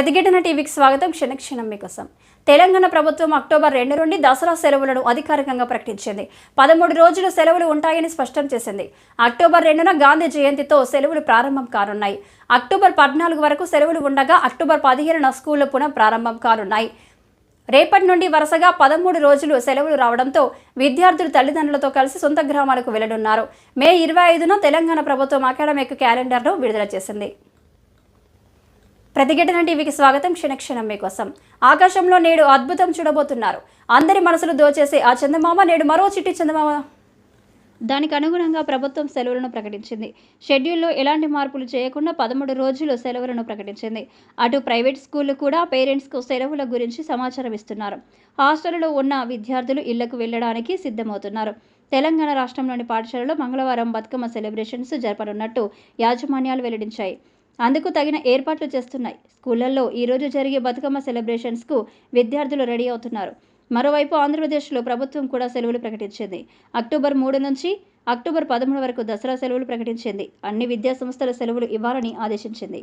ప్రతిఘటన టీవీకి స్వాగతం. క్షణక్షణం మీకోసం. తెలంగాణ ప్రభుత్వం అక్టోబర్ 2 నుండి దసరా సెలవులను అధికారికంగా ప్రకటించింది. 13 రోజులు సెలవులు ఉంటాయని స్పష్టం చేసింది. అక్టోబర్ 2న గాంధీ జయంతితో సెలవులు ప్రారంభం కానున్నాయి. అక్టోబర్ 14 వరకు సెలవులు ఉండగా అక్టోబర్ 15న స్కూళ్లు పునః ప్రారంభం కానున్నాయి. రేపటి నుండి వరుసగా 13 రోజులు సెలవులు రావడంతో విద్యార్థులు తల్లిదండ్రులతో కలిసి సొంత గ్రామాలకు వెళ్లనున్నారు. మే 25న తెలంగాణ ప్రభుత్వం అకాడమిక్ క్యాలెండర్ను విడుదల చేసింది. ప్రతిఘటన టీవీకి స్వాగతం. క్షణక్షణం మీకోసం. ఆకాశంలో నేడు అద్భుతం చూడబోతున్నారు. అందరి మనసులు దోచేసే ఆ చందమామ నేడు మరో చిట్టి చందమామ. దానికి అనుగుణంగా ప్రభుత్వం సెలవులను ప్రకటించింది. షెడ్యూల్లో ఎలాంటి మార్పులు చేయకుండా 13 రోజులు సెలవులను ప్రకటించింది. అటు ప్రైవేట్ స్కూళ్లు కూడా పేరెంట్స్కు సెలవుల గురించి సమాచారం ఇస్తున్నారు. హాస్టల్లో ఉన్న విద్యార్థులు ఇళ్లకు వెళ్లడానికి సిద్ధమవుతున్నారు. తెలంగాణ రాష్ట్రంలోని పాఠశాలలో మంగళవారం బతుకమ్మ సెలబ్రేషన్స్ జరపనున్నట్టు యాజమాన్యాలు వెల్లడించాయి. అందుకు తగిన ఏర్పాట్లు చేస్తున్నాయి. స్కూళ్లలో ఈరోజు జరిగే బతుకమ్మ సెలబ్రేషన్స్కు విద్యార్థులు రెడీ అవుతున్నారు. మరోవైపు ఆంధ్రప్రదేశ్లో ప్రభుత్వం కూడా సెలవులు ప్రకటించింది. అక్టోబర్ 3 నుంచి అక్టోబర్ 13 వరకు దసరా సెలవులు ప్రకటించింది. అన్ని విద్యాసంస్థల సెలవులు ఇవ్వాలని ఆదేశించింది.